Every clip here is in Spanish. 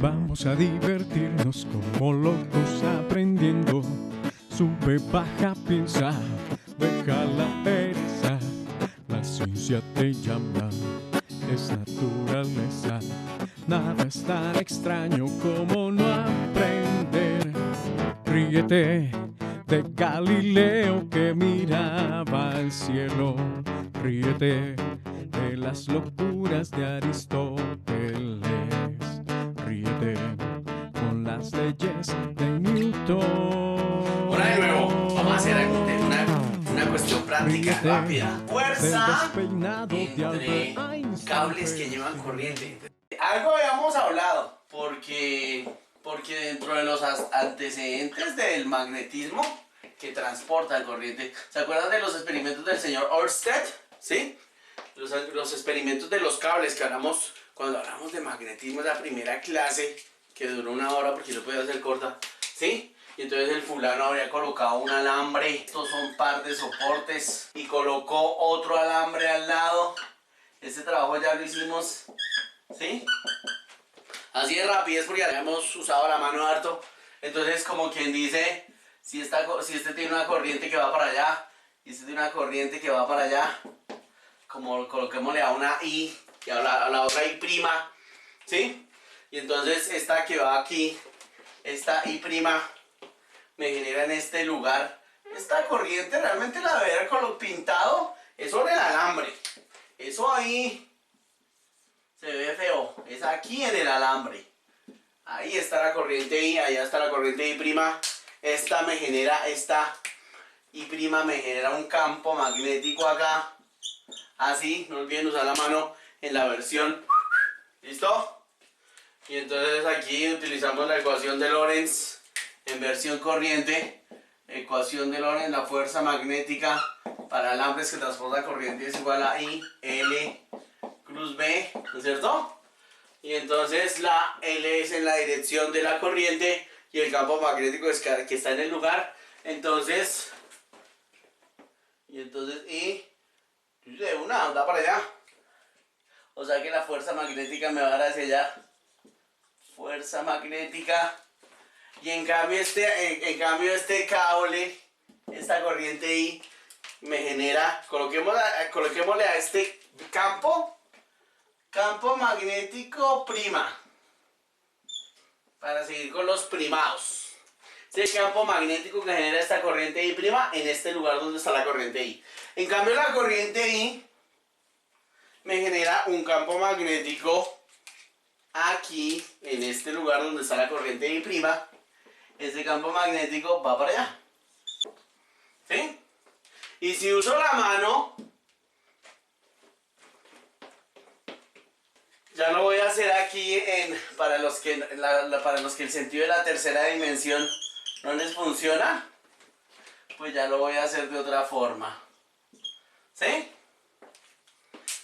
Vamos a divertirnos como locos aprendiendo. Sube, baja, piensa, deja la pereza. La ciencia te llama, es naturaleza. Nada es tan extraño como no aprender. Ríete de Galileo que miraba al cielo. Ríete de las locuras de Aristóteles. Ríete con las leyes de Newton. Hola de nuevo, vamos a hacer una cuestión práctica Ríete rápida. Fuerza del despeinado de entre Albert Einstein. cables que llevan corriente. Algo habíamos hablado, porque dentro de los antecedentes del magnetismo que transporta corriente, ¿se acuerdan de los experimentos del señor Ørsted? ¿Sí? Los experimentos de los cables que hablamos cuando hablamos de magnetismo, la primera clase que duró 1 hora porque no podía ser corta, ¿sí? Y entonces el fulano habría colocado un alambre, estos son par de soportes, y colocó otro alambre al lado. Este trabajo ya lo hicimos, ¿sí? Así de rapidez porque ya hemos usado la mano harto. Entonces, como quien dice, si este tiene una corriente que va para allá y este tiene una corriente que va para allá, como coloquémosle a una I y a la otra I prima, ¿sí? Y entonces esta que va aquí, esta I prima, me genera en este lugar. Esta corriente realmente la debería con lo pintado es sobre el alambre. Eso ahí se ve feo. Es aquí en el alambre. Ahí está la corriente I, allá está la corriente I prima. Esta me genera, esta I prima me genera un campo magnético acá. Así, no olviden usar la mano en la versión. ¿Listo? Y entonces aquí utilizamos la ecuación de Lorentz en versión corriente. Ecuación de Lorentz, la fuerza magnética para alambres que transporta corriente es igual a I, L, cruz B, ¿no es cierto? Y entonces la L es en la dirección de la corriente y el campo magnético es que está en el lugar. Entonces, I de una anda para allá. O sea que la fuerza magnética me va a dar hacia allá. Fuerza magnética. Y en cambio este cable, esta corriente I, me genera, coloquémosle a este campo magnético prima. Para seguir con los primados. Es el campo magnético que genera esta corriente I prima en este lugar donde está la corriente I. En cambio la corriente I me genera un campo magnético aquí, en este lugar donde está la corriente I prima. Este campo magnético va para allá. ¿Sí? Y si uso la mano, ya lo voy a hacer aquí para los que el sentido de la tercera dimensión no les funciona, pues ya lo voy a hacer de otra forma. ¿Sí?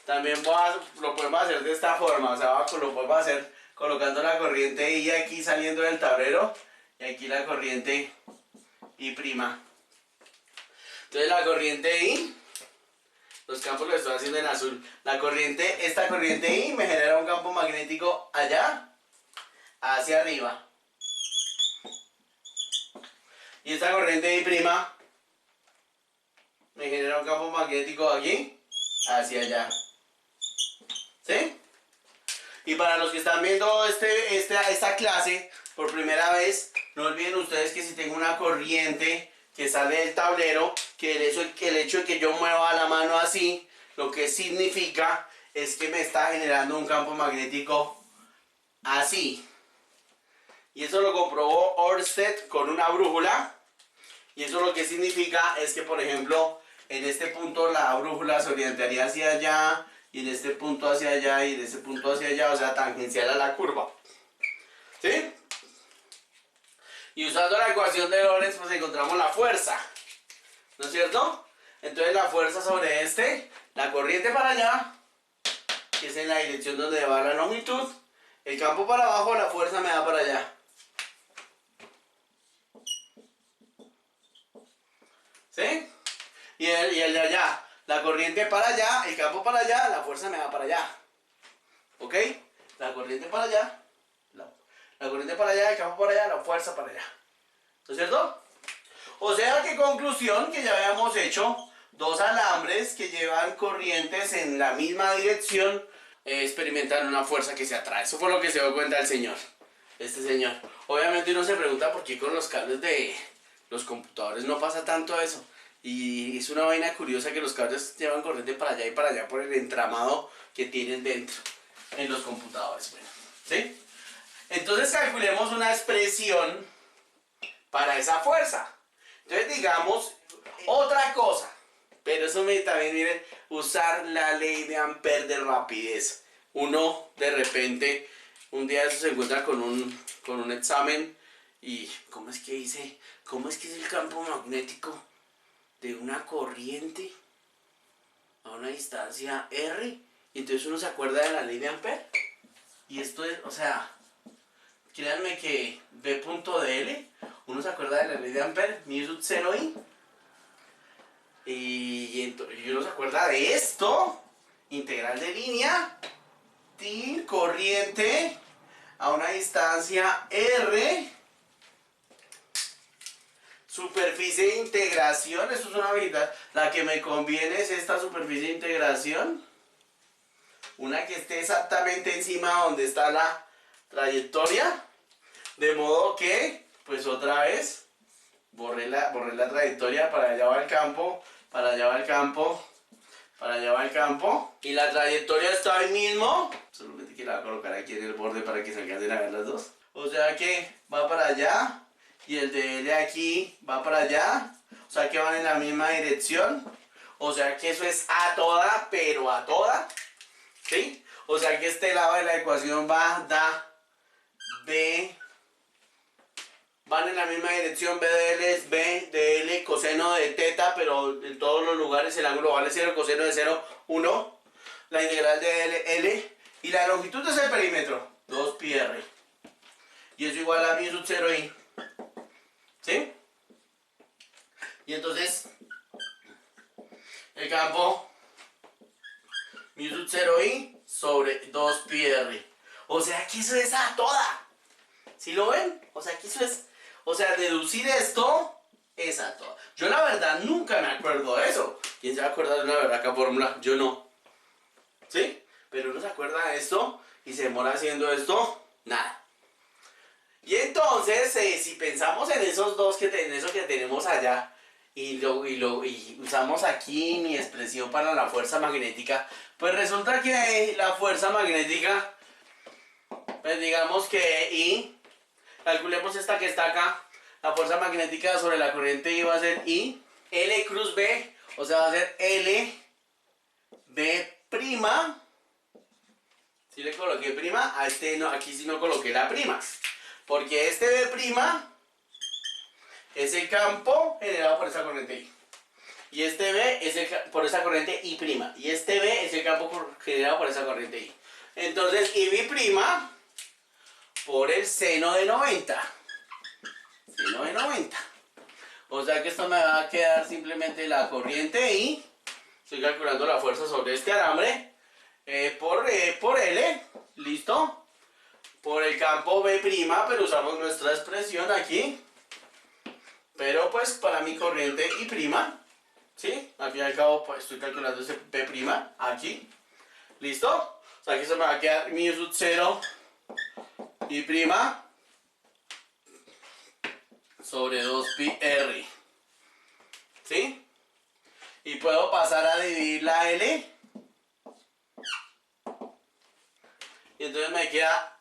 También lo podemos hacer de esta forma, o sea, lo podemos hacer colocando la corriente I aquí saliendo del tablero y aquí la corriente I prima. Entonces la corriente I, los campos los estoy haciendo en azul. Esta corriente I me genera un campo magnético allá, hacia arriba. Y esta corriente I prima me genera un campo magnético aquí, hacia allá. ¿Sí? Y para los que están viendo esta clase por primera vez, no olviden ustedes que si tengo una corriente que sale del tablero, que el hecho de que yo mueva la mano así, lo que significa es que me está generando un campo magnético así. Y eso lo comprobó Ørsted con una brújula. Y eso lo que significa es que, por ejemplo, en este punto la brújula se orientaría hacia allá, y en este punto hacia allá, y en este punto hacia allá, o sea, tangencial a la curva. ¿Sí? Y usando la ecuación de Lorentz, pues encontramos la fuerza. ¿No es cierto? Entonces la fuerza sobre la corriente para allá, que es en la dirección donde va la longitud, el campo para abajo, la fuerza me da para allá. ¿Sí? Y el de allá, la corriente para allá, el campo para allá, la fuerza me da para allá. ¿Ok? La corriente para allá, La corriente para allá, el campo para allá, la fuerza para allá. ¿No es cierto? O sea que conclusión que ya habíamos hecho dos alambres que llevan corrientes en la misma dirección experimentan una fuerza que se atrae. Eso fue lo que se dio cuenta el señor. Este señor. Obviamente uno se pregunta por qué con los cables de los computadores no pasa tanto eso. Y es una vaina curiosa que los cables llevan corriente para allá y para allá por el entramado que tienen dentro en los computadores. Bueno, ¿sí? Entonces calculemos una expresión para esa fuerza. Entonces digamos otra cosa. Pero eso me también, miren, usar la ley de Ampère de rapidez. Uno de repente, un día se encuentra con un examen y ¿cómo es que dice? ¿Cómo es que es el campo magnético de una corriente a una distancia R? Y entonces uno se acuerda de la ley de Ampère. Y esto es, o sea, créanme que B punto de L, uno se acuerda de la ley de Ampère, mu sub 0 y uno se acuerda de esto, integral de línea, t, corriente a una distancia R, superficie de integración, esto es una habilidad, la que me conviene es esta superficie de integración, una que esté exactamente encima donde está la trayectoria, de modo que, pues otra vez, borré la trayectoria, para allá va el campo, para allá va el campo, para allá va el campo, y la trayectoria está ahí mismo, solamente que la voy a colocar aquí en el borde para que se alcancen a ver las dos, o sea que va para allá, y el de L aquí va para allá, o sea que van en la misma dirección, o sea que eso es a toda, pero a toda, ¿sí? O sea que este lado de la ecuación da B, van en la misma dirección, B de L es B de L coseno de teta, pero en todos los lugares el ángulo vale 0, coseno de 0, 1, la integral de L, y la longitud es el perímetro, 2πr, y eso igual a mu sub 0i, ¿sí? Y entonces, el campo mu sub 0i sobre 2πr, o sea que eso es a toda, ¿sí lo ven? O sea que eso es, o sea, deducir esto es a toda. Yo la verdad nunca me acuerdo de eso. ¿Quién se acuerda de una verdadera fórmula? Yo no, ¿sí? Pero uno se acuerda de esto y se demora haciendo esto, nada. Y entonces, si pensamos en esos dos, en eso que tenemos allá, y usamos aquí mi expresión para la fuerza magnética, pues resulta que la fuerza magnética, pues digamos que I, calculemos esta que está acá, la fuerza magnética sobre la corriente I va a ser I, L cruz B, o sea va a ser L, B prima, si le coloqué prima, a este no, aquí sí no coloqué la prima, porque este B prima es el campo generado por esa corriente I. Y este B es por esa corriente I prima. Y este B es el campo generado por esa corriente I. Entonces IB prima por el seno de 90. Seno de 90. O sea que esto me va a quedar simplemente la corriente I. Estoy calculando la fuerza sobre este alambre. Por L. ¿Listo? Por el campo B prima, pero usamos nuestra expresión aquí. Pero pues para mi corriente I prima, ¿sí? Al fin y al cabo pues, estoy calculando ese B prima aquí. ¿Listo? O sea que se me va a quedar mu sub 0 I prima sobre 2πr. ¿Sí? Y puedo pasar a dividir la L. Y entonces me queda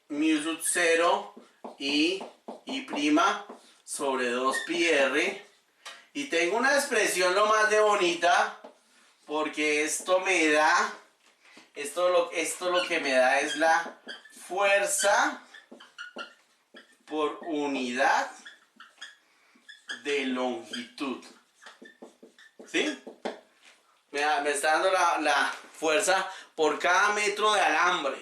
mu sub 0 I prima sobre 2πr, y tengo una expresión lo más de bonita, porque esto me da, esto lo que me da es la fuerza por unidad de longitud, ¿sí? Me está dando la fuerza por cada metro de alambre,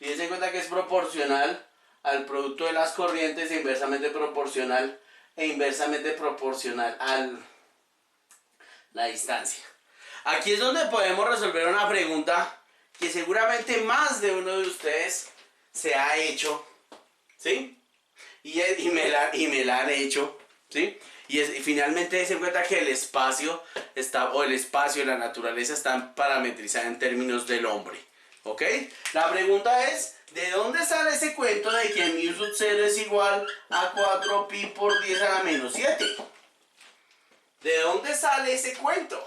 y dense cuenta que es proporcional al producto de las corrientes, inversamente proporcional a la distancia. Aquí es donde podemos resolver una pregunta que seguramente más de uno de ustedes se ha hecho ¿sí? Y me la han hecho, ¿sí? Y finalmente se cuenta que el espacio la naturaleza está parametrizada en términos del hombre, ¿ok? La pregunta es, ¿de dónde sale ese cuento de que mu sub 0 es igual a 4pi por 10 a la menos 7? ¿De dónde sale ese cuento?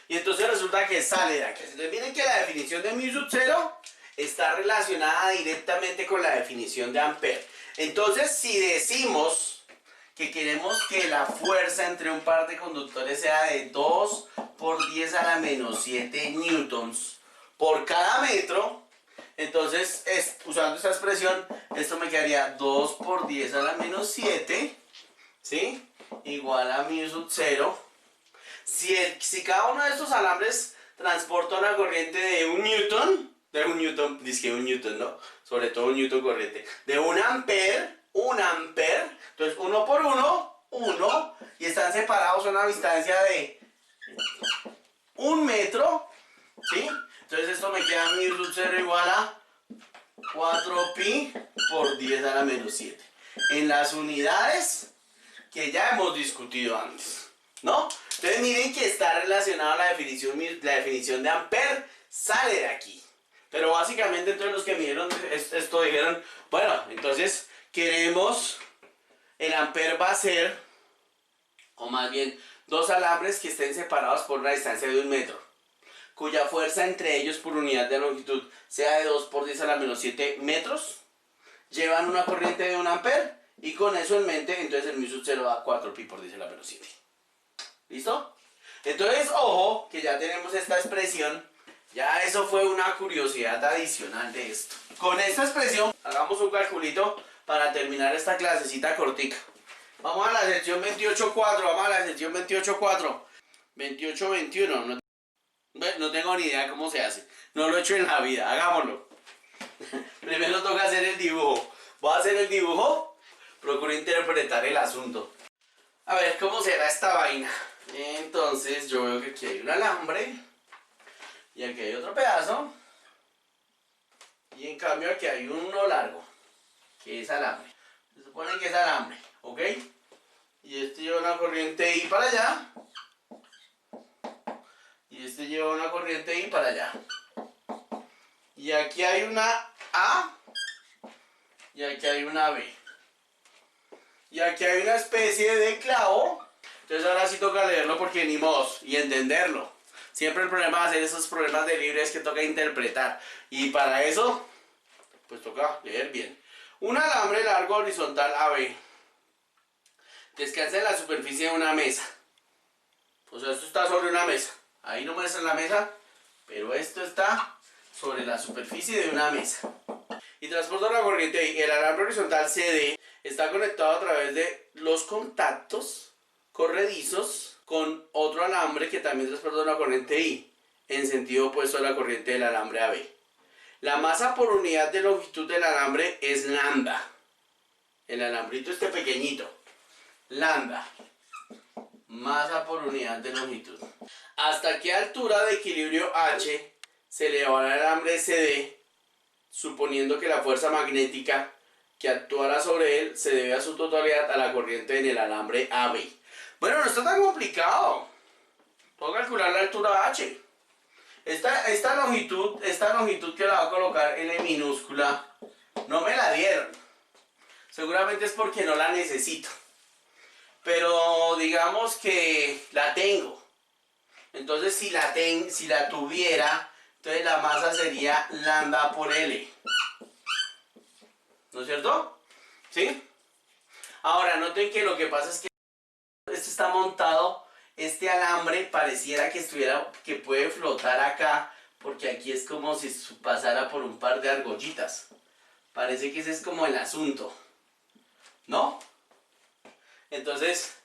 Y entonces resulta que sale de aquí. Entonces miren que la definición de mu sub 0 está relacionada directamente con la definición de Ampère. Entonces, si decimos que queremos que la fuerza entre un par de conductores sea de 2 por 10 a la menos 7 newtons por cada metro, entonces, usando esta expresión, esto me quedaría 2 por 10 a la menos 7, ¿sí? Igual a mu sub 0. Si cada uno de estos alambres transporta una corriente de un newton, ¿no? Sobre todo un newton corriente, de un ampere, entonces 1 por 1, 1, y están separados a una distancia de 1 metro, ¿sí? Entonces esto me queda mu sub 0 igual a 4pi por 10 a la menos 7. En las unidades que ya hemos discutido antes, ¿no? Entonces miren que está relacionada la definición de Ampère, sale de aquí. Pero básicamente entonces los que midieron esto dijeron, bueno, entonces queremos, el Ampère va a ser, o más bien, dos alambres que estén separados por una distancia de 1 metro, cuya fuerza entre ellos por unidad de longitud sea de 2 por 10 a la menos 7 metros, llevan una corriente de 1 ampere, y con eso en mente, entonces el mu sub 0 da 4pi por 10 a la menos 7. ¿Listo? Entonces, ojo, que ya tenemos esta expresión. Ya eso fue una curiosidad adicional de esto. Con esta expresión, hagamos un calculito para terminar esta clasecita cortica. Vamos a la sección 28.4, 28.21. No tengo ni idea cómo se hace. No lo he hecho en la vida, hagámoslo. Primero toca hacer el dibujo. Voy a hacer el dibujo. Procuro interpretar el asunto. A ver, ¿cómo será esta vaina? Entonces, yo veo que aquí hay un alambre. Y aquí hay otro pedazo. Y en cambio aquí hay uno largo, que es alambre. Se supone que es alambre, ¿ok? Y este lleva una corriente I para allá. Y este lleva una corriente I para allá. Y aquí hay una A. Y aquí hay una B. Y aquí hay una especie de clavo. Entonces ahora sí toca leerlo porque ni modo. Y entenderlo. Siempre el problema de hacer esos problemas de libre es que toca interpretar. Y para eso, pues toca leer bien. Un alambre largo horizontal AB descansa en la superficie de una mesa. O sea, esto está sobre una mesa. Ahí no muestra la mesa, pero esto está sobre la superficie de una mesa. Y transporta una corriente I. El alambre horizontal CD está conectado a través de los contactos corredizos con otro alambre que también transporta una corriente I, en sentido opuesto a la corriente del alambre AB. La masa por unidad de longitud del alambre es lambda. El alambrito este pequeñito. Lambda. Masa por unidad de longitud. ¿Hasta qué altura de equilibrio H se elevará el alambre CD, suponiendo que la fuerza magnética que actuará sobre él se debe a su totalidad a la corriente en el alambre AB? Bueno, no está tan complicado. Puedo calcular la altura H. Esta longitud que la voy a colocar L minúscula, no me la dieron. Seguramente es porque no la necesito. Pero digamos que la tengo. Entonces si la tuviera, entonces la masa sería lambda por L. ¿No es cierto? ¿Sí? Ahora noten que lo que pasa es que esto está montado, este alambre pareciera que puede flotar acá, porque aquí es como si pasara por un par de argollitas. Parece que ese es como el asunto, ¿no? Entonces,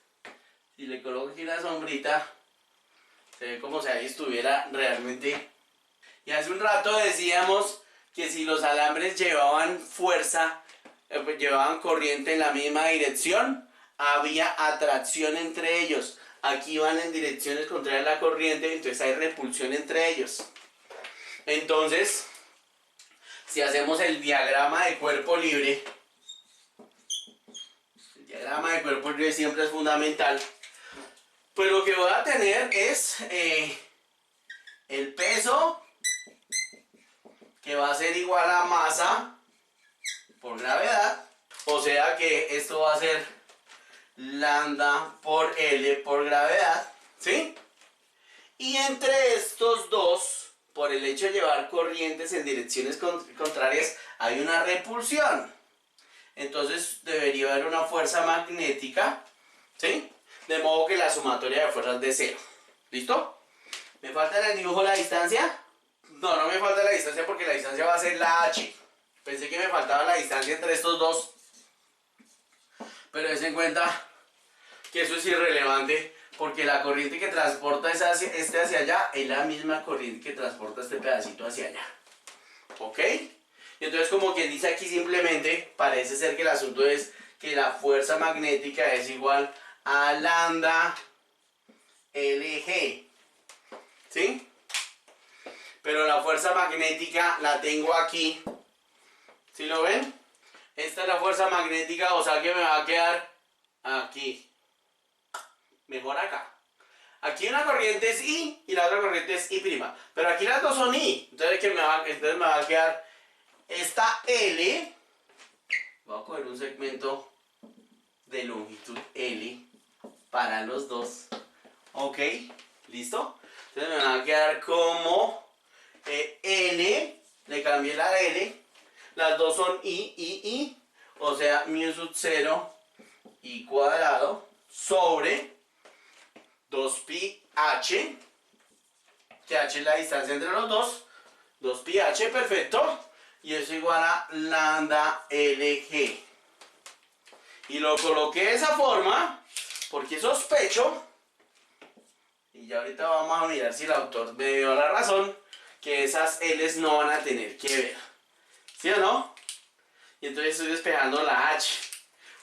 si le coloco aquí una sombrita, se ve como si ahí estuviera realmente. Y hace un rato decíamos que si los alambres llevaban fuerza, llevaban corriente en la misma dirección, había atracción entre ellos. Aquí van en direcciones contrarias a la corriente, entonces hay repulsión entre ellos. Entonces, si hacemos el diagrama de cuerpo libre, diagrama de cuerpo libre siempre es fundamental. Pues lo que voy a tener es el peso, que va a ser igual a masa por gravedad. O sea que esto va a ser lambda por L por gravedad, ¿sí? Y entre estos dos, por el hecho de llevar corrientes en direcciones contrarias, hay una repulsión. Entonces debería haber una fuerza magnética, ¿sí? De modo que la sumatoria de fuerzas es de 0. ¿Listo? ¿Me falta en el dibujo la distancia? No, no me falta la distancia porque la distancia va a ser la h. Pensé que me faltaba la distancia entre estos dos. Pero des en cuenta que eso es irrelevante porque la corriente que transporta este hacia allá es la misma corriente que transporta este pedacito hacia allá. ¿Ok? Y entonces, como quien dice aquí, simplemente parece ser que el asunto es que la fuerza magnética es igual a lambda LG. ¿Sí? Pero la fuerza magnética la tengo aquí. ¿Sí lo ven? Esta es la fuerza magnética, o sea que me va a quedar aquí. Mejor acá. Aquí una corriente es I y la otra corriente es I'. Pero aquí las dos son I. Entonces me va a quedar esta L. Voy a coger un segmento de longitud L para los dos. Ok, ¿listo? Entonces me va a quedar como N, le cambié la L. Las dos son I. O sea, mu sub 0 I cuadrado sobre 2pi h, que h es la distancia entre los dos, 2pi h, perfecto, y eso igual a lambda LG. Y lo coloqué de esa forma porque sospecho, y ya ahorita vamos a mirar si el autor me dio la razón, que esas L's no van a tener que ver. ¿Sí o no? Y entonces estoy despejando la H.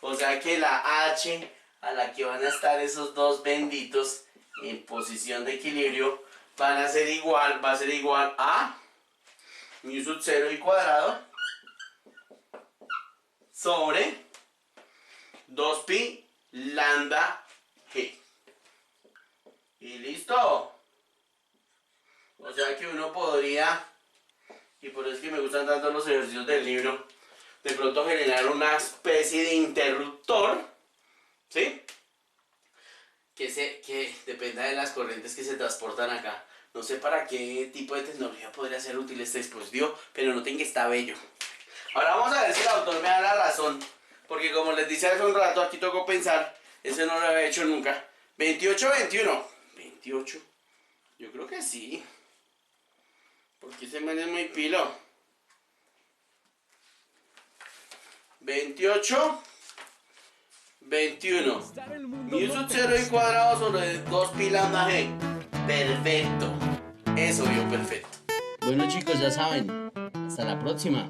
O sea que la H a la que van a estar esos dos benditos en posición de equilibrio va a ser igual a mu sub 0 I cuadrado sobre 2pi lambda G. Y listo. O sea que uno podría, y por eso es que me gustan tanto los ejercicios del libro, de pronto generar una especie de interruptor, ¿sí? Que dependa de las corrientes que se transportan acá. No sé para qué tipo de tecnología podría ser útil este dispositivo, pero noten que está bello. Ahora vamos a ver si el autor me da la razón, porque como les dije hace un rato, aquí tocó pensar, ese no lo había hecho nunca. 28, 21. 28. Yo creo que sí. Porque ese man es muy pilo. 28, 21. Mu sub 0 I cuadrado sobre 2pi lambda G. Perfecto. Eso dio perfecto. Bueno chicos, ya saben. Hasta la próxima.